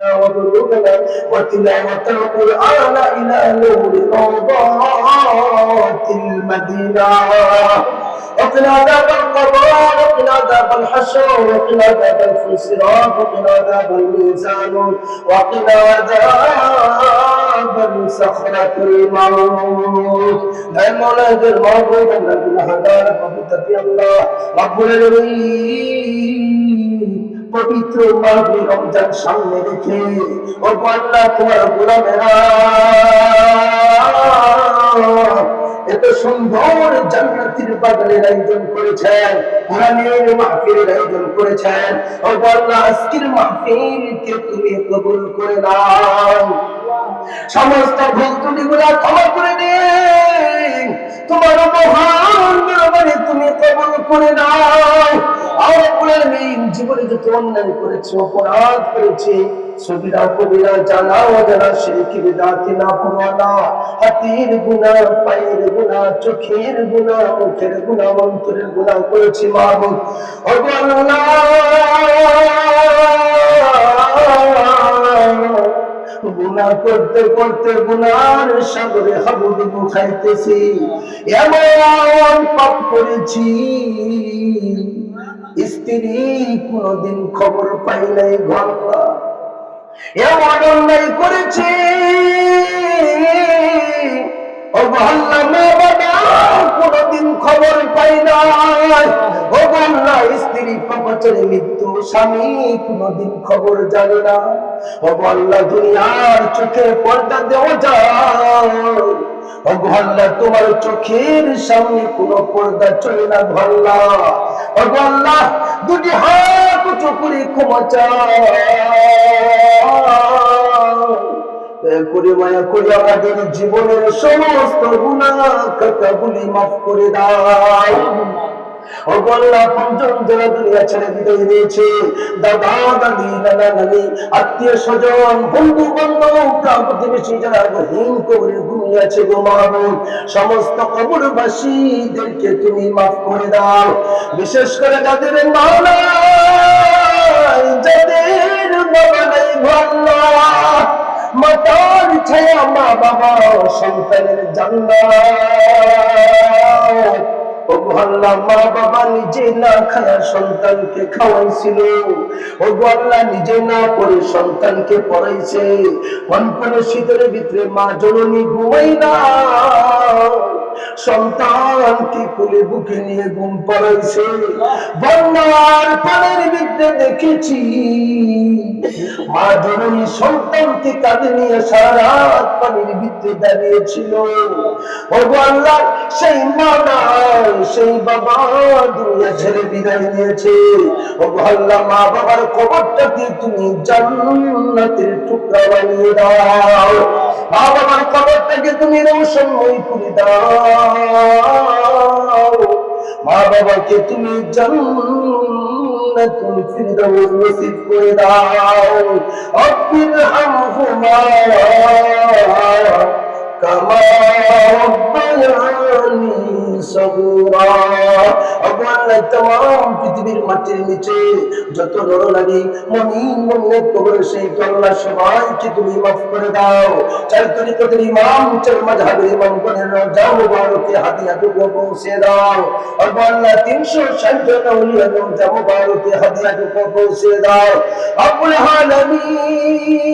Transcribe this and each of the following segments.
وقلوبنا وتلاوة القرآن إلى نور روضات المدينة وقنا عذاب القبر وقنا عذاب الحشر وقنا عذاب الفصراط وقنا عذاب الميزان وقنا عذاب سخرة الموت لا مولانا المعبود الذي هدانا فبتقي الله رب العالمين পবিত্র মাহে রমজান সামনে রেখে ও আল্লাহ তোমার গোলামেরা এত সুন্দর জান্নাতের বাগানের আয়োজন করেছেন, কোরআনের মাহফিলের আয়োজন করেছেন। ও আল্লাহ আজকের মাহফিলকে তুমি কবুল করে নাও, সমস্ত ভুল ত্রুটিগুলো ক্ষমা করে দিন, তোমার মহান দরবারে তুমি কবুল করে নাও। জীবনে যত অন্যায় করেছে, অপরাধ করেছে, সগীরা কবিরা জানা অজানা শিরকি বিদআতি না পরোয়ানা, হাতের গুনাহ, পায়ের গুনাহ, চোখের গুনাহ, মুখের গুনাহ, অন্তরের গুনাহ করেছি মাবুদ। ও আল্লাহ গুনাহ করতে করতে গুনার সাগরে হাবুডুবু খাইতেছি, এমন পাপ করেছি স্ত্রী কোনদিন খবর পাই নাই, ঘন্টা এমন অন্যায় করেছে ও আল্লাহ মা বাবা কোনদিন খবর পাই নাই। ও আল্লাহ স্ত্রী পাপাচারে মৃত্যু, স্বামী কোনদিন খবর জানে না। ও আল্লাহ দুনিয়ার চোখে পর্দা দেওয়া যায়, ও আল্লাহ তোমার চোখের সামনে কোনো পর্দা চলে না। আল্লাহ ও আল্লাহ দুটি হাত উঁচু করে ক্ষমা চাই, করে মায়া করে আমাদের জীবনের সমস্ত গুনাহ খাতাগুলি মাফ করে দাও। ও আল্লাহ পঞ্চম যারা দুনিয়া ছেড়ে বিদায় দিয়েছে, দাদা দাদি নানা নানি আত্মীয় স্বজন বন্ধু বান্ধব প্রতিবেশী যারা গহীন কবরে ঘুমিয়ে আছে গো মাবুদ, সমস্ত কবরবাসীদেরকে তুমি মাফ করে দাও। বিশেষ করে যাদের মা নাই, যাদের বাবা নাই, আল্লাহ মাতার ছায়া মা বাবা সন্তানের জান্নাত। ও আল্লাহ মা বাবা নিজে না খায়া সন্তানকে খাওয়াইছিল, ও আল্লাহ নিজে না পড়ে সন্তানকে পড়াইছে, কনকনে শীতের ভিতরে মা জননী ঘুমাই না সন্তানকে কোলে বুকে নিয়ে ঘুম পড়াইছে। বন্যার পানির ভিতরে দেখেছি মা জননী সন্তানকে কাঁধে নিয়ে সারা রাত পানির ভিতরে দাঁড়িয়েছিল। ও আল্লাহ সেই মা নাই, সেই বাবা দুনিয়া ছেড়ে বিদায় নিয়েছে। ও আল্লাহ মা বাবার কবরটাকে তুমি জান্নাতের টুকরা বানিয়ে দাও, মা বাবার কবরটাকে তুমি রোশনময় করে দাও, মা বাবাকে তুমি জান্নাতুল ফিরদাউস নসিব করে দাও। রব্বির হামহুমা কামা রব্বায়ানি সগীরা। আল্লাহ तमाम পৃথিবীর মাটির নিচে যত নরনারী মুমিন মুমিনাত কবর সেই আল্লাহ সবাইকে তুমি মাফ করে দাও। চার তরিকতের ইমাম, চার মাযহাবের ইমামগণের রওজা মুবারকে হাদিয়াটুকু পৌঁছে দাও। আল্লাহ 360 জন আউলিয়ার রওজা মুবারকে হাদিয়াটুকু পৌঁছে দাও। রব্বুল আলামিন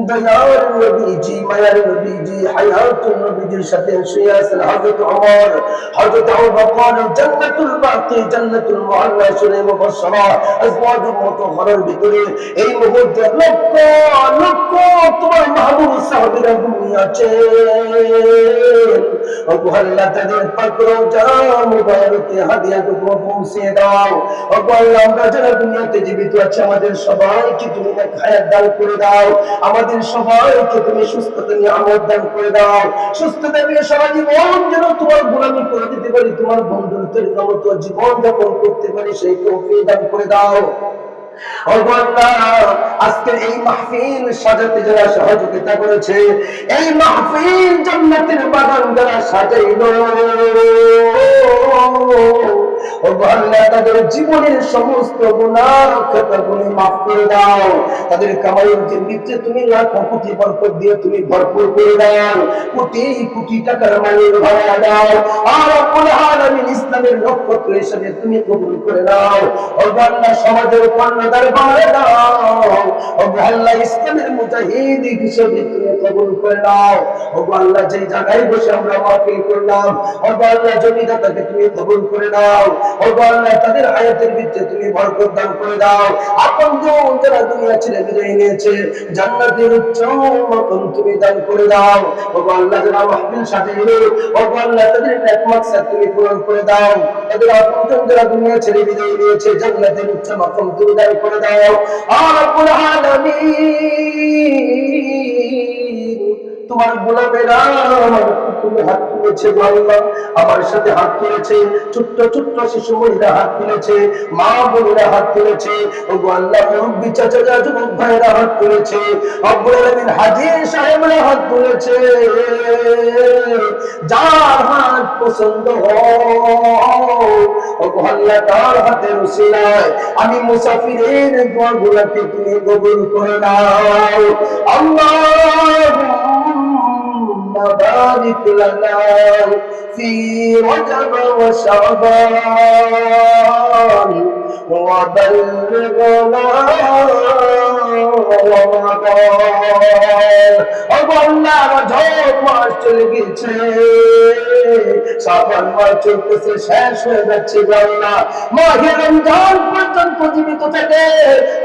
দয়ার নবীজি, মায়ার নবীজি, হায়াতুন নবীজির সাথে শুয়ে আছেন হযরত ওমর, হযরত আবু বকর, জান্নাতুল বাকি, জান্নাতুল মুআল্লা সুরে মুবাশশারা আজওয়াজুল মুতাহহারার ভিতরে এই মুহূর্তে লক্ষ লক্ষ তোমার মাহবুব সাহাবীরা ঘুমিয়ে আছেন। ও আল্লাহ তাদের পাক রওজা মুবারকে হাদিয়াটুকু পৌঁছে দাও। ও আল্লাহ আমরা যারা দুনিয়াতে জীবিত আছি আমাদের সবাইকে তুমি নেক হায়াত দান করে দাও, আমাদের সবাইকে তুমি সুস্থতা নিয়ামত দান করে দাও। সুস্থতা নিয়ে সারা জীবন যেন তোমার গোলামি করে দিতে পারি, তোমার বন্ধুত্বের মতো জীবন যাপন করতে পারি সেই তৌফিক দান করে দাও। আজকের এই মাহফিল সাজাতে যারা সহযোগিতা করেছে, এই মাহফিল জান্নাতের বাগান যারা সাজাইলো, ও ওগো আল্লাহ তাদের জীবনের সমস্ত গুনাহ খাতাগুলি মাফ করে দাও, তাদের কামাইয়ের ভিতরে তুমি লাখ কোটি বরকত দিয়ে তুমি ভরপুর করে দাও, কোটি কোটি টাকার মালিক বানায়া দাও। আর রব্বুল আলামিন ইসলামের নক্ষত্র হিসেবে তুমি কবুল করে নাও। ওগো আল্লাহ সমাজের কর্ণধার বানায়া দাও। ওগো আল্লাহ ইসলামের মুজাহিদ হিসেবে তুমি কবুল করে নাও। ওগো আল্লাহ যে জায়গায় বসে আমরা মাহফিল করলাম, ওগো আল্লাহ জমিদাতাকে তুমি কবুল করে নাও। ওগো আল্লাহ তাদের হায়াতের ভিতরে তুমি বরকত দান করে দাও। আপনজন যারা দুনিয়া ছেড়ে বিদায় নিয়েছে জান্নাতের উচ্চ মাকাম তুমি দান করে দাও। ওগো আল্লাহ যারা মাহফিল সাজিয়ে, ওগো আল্লাহ তাদের নেক মাকসাদ তুমি পূরণ করে দাও। তাদের আপনজন যারা দুনিয়া ছেড়ে বিদায় নিয়েছে জান্নাতের উচ্চ মাকাম তুমি দান করে দাও। আর রব্বুল আলামিন তোমার গোলামেরা তুমি হাত তুলেছে আল্লাহ, আমার সাথে হাত তুলেছে, ছোট্ট ছোট্ট শিশু মহিলা হাত তুলেছে, মা বোনেরা হাত তুলেছে, ওগো আল্লাহ মুরব্বী চাচা যুবক ভাইরা হাত তুলেছে, রব্বুল আলামিন হাজী সাহেবরা হাত তুলেছে। যার হাত পছন্দ হয় ওগো আল্লাহ তার হাতের উসিলায় আমি মুসাফিরের দোয়াগুলোকে তুমি কবুল করে নাও। اللهم بارك لنا في رجب وشعبان وبلغنا রমজান রজব মাস চলে গেছে, শাবান মাস চলতেছে, শেষ হয়ে যাচ্ছে। আল্লাহ মাহে রমজান পর্যন্ত জীবিত থেকে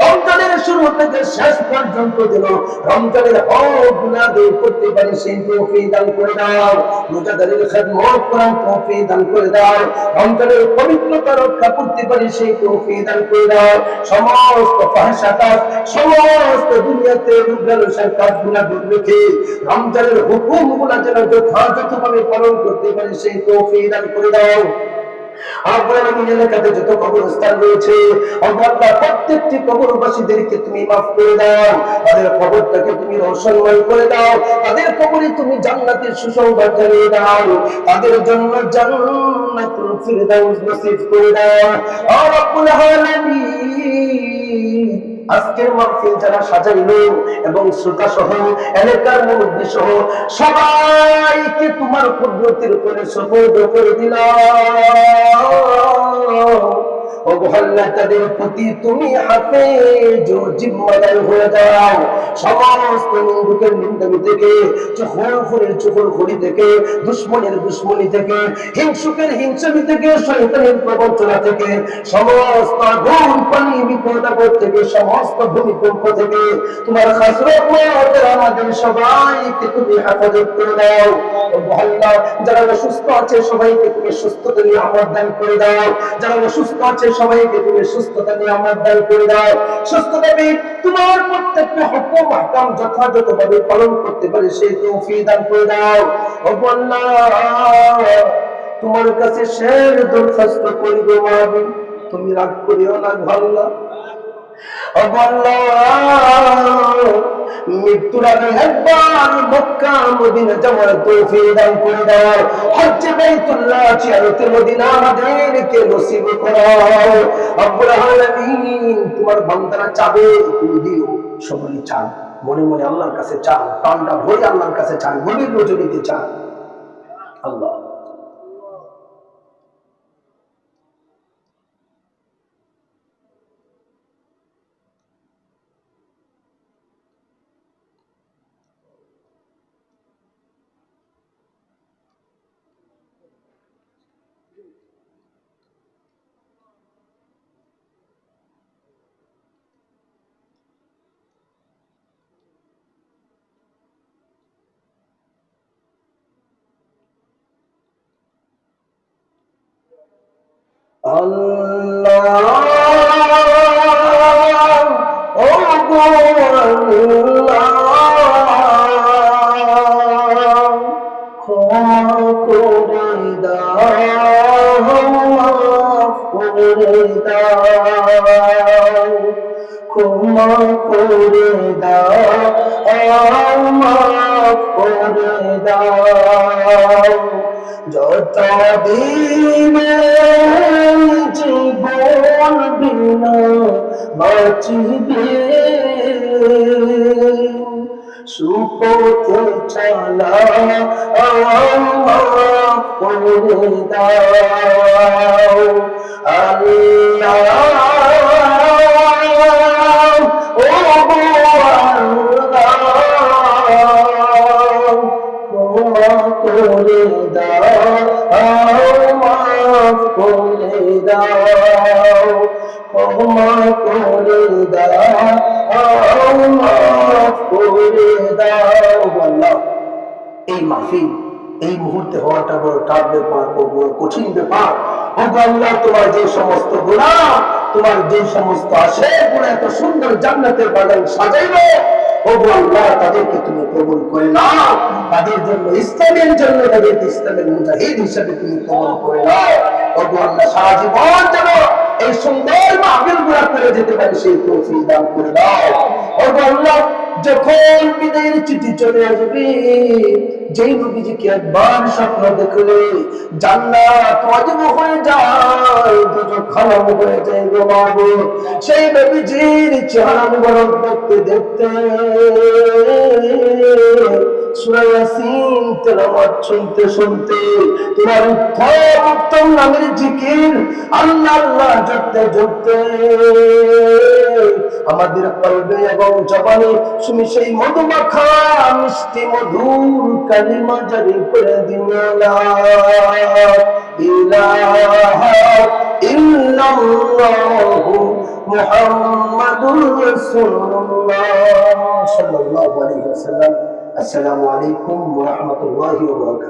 রমজানের শুরু থেকে শেষ পর্যন্ত যেন রমজানের হক গুনাহ দূর করতে পারি সেই তৌফিক দান করে দাও। রোজাদারের খিদমত করার তৌফিক দান করে দাও। রমজানের পবিত্রতা রক্ষা করতে পারি সেই তৌফিক দান করে দাও। সমস্ত ফাহশা কাজ, সমস্ত দুনিয়াতে রূপলালসার কাজগুলা দূর রেখে রমজানের হুকুমগুলা যেন যথাযথভাবে পালন করতে পারি সেই তৌফিক দান করে দাও। যত কবরস্থান রয়েছে প্রত্যেকটি কবরবাসীদেরকে তুমি মাফ করে দাও, তাদের কবরটাকে তুমি রোশনময় করে দাও, তাদের কবরে তুমি জান্নাতের সুসংবাদ জানিয়ে দাও, তাদের জন্য জান্নাতুল ফিরদাউস নসিব করে দাও। রব্বুল আলামিন আজকের মাহফিল যারা সাজাইলো এবং শ্রোতা সহ এলাকার মুরব্বী সহ সবাইকে তোমার কুদরতের উপরে সুপর্দ করে দিলাম। ওগো আল্লাহ তাদের প্রতি তুমি হাফেজ ও জিম্মাদার হয়ে যাও। সমস্ত নিন্দুকের নিন্দামি থেকে, চুগলখোরের চুগলখোরি থেকে, দুশমনের দুশমনি থেকে, হিংসুকের হিংসামি থেকে, শয়তানের প্রবঞ্চনা থেকে, সমস্ত আগুন পানি বিপদ আপদ থেকে, সমস্ত ভূমিকম্প থেকে তোমার খাস রহমতে আমাদের সবাইকে তুমি হেফাজত করে দাও। ওগো আল্লাহ যারা অসুস্থ আছে সবাইকে তুমি সুস্থতা নিয়ামত দান করে দাও, যারা অসুস্থ আছে সবাইকে তুমি সুস্থতা নিয়ামত দান করে দাও। সুস্থভাবে তোমার প্রত্যেকটা হুকুম আহকাম যথাযথভাবে পালন করতে পারে সেই তৌফিক দান করে দাও। ওগো আল্লাহ তোমার কাছে শের দরখাস্ত করি গো মাবুদ, তুমি রাগ করিও না আল্লাহ। ওগো আল্লাহ মৃত্যুর আগে একবার মক্কা মদিনা যাওয়ার তৌফিক দান করে দাও। হজ্জ বাইতুল্লাহ জিয়ারতে মদিনা আমাদেরকে নসিব করো। রব্বুল আলামিন তোমার বান্দারা চাবে তুমি দিও, সবাই চান, মনে মনে আল্লাহর কাছে চান, প্রাণটা ভরে আল্লাহর কাছে চান, গভীর রজনীতে চান। আল্লাহ ক্ষমা করে দাও, মাফ করে দাও, যত দিনে জীবন বিনা বাঁচিবে সুপথে চলা করে দাও আল্লাহ ও ক্ষমা করে দাও মাফ করে দাও ক্ষমা করে দাও মাফ করে দাও আল্লাহ এই মাহফিল এই মুহূর্তে হওয়াটা বড় টাফ ব্যাপার, বড় কঠিন ব্যাপার। আল্লাহ তোমার যে সমস্ত গুনাহ, তোমার যে সমস্ত আছে গুনাহ এত সুন্দর জান্নাতের বাগান সাজাইলো, ওগো আল্লাহ তাদেরকে তুমি কবুল করে নাও, তাদের জন্য ইসলামের জন্য তাদেরকে ইসলামের মুজাহিদ হিসেবে তুমি কবুল করে নাও। ওগো আল্লাহ সারা জীবন যেন এই সুন্দর মাহফিল গুলা করে যেতে পারে সেই তৌফিক দান করে দাও। ওগো আল্লাহ যখন বিদায়ের চিঠি চলে আসবে, যেই নবীজিকে একবার স্বপ্ন দেখলে জান্নাত ওয়াজিব হয়ে যায়, দুজক হারাম হয়ে যায় গো মাবুদ, সেই নবীজির চেহারা মুবারক দেখতে দেখতে সূরা ইয়াসিন তেলাওয়াত শুনতে শুনতে তোমার উত্তম নামের জিকির আল্লাহ আল্লাহ জপতে জপতে আমাদের কলবে এবং জবানে তুমি সেই মধুমাখা মিষ্টি মধুর কালিমা জারি করে দিও লা ইলাহা ইল্লাল্লাহু মুহাম্মাদুর রাসূলুল্লাহ সাল্লাল্লাহু আলাইহি ওয়াসাল্লাম। আসসালামু আলাইকুম ওয়া রাহমাতুল্লাহি ওয়া বারাকাতুহু।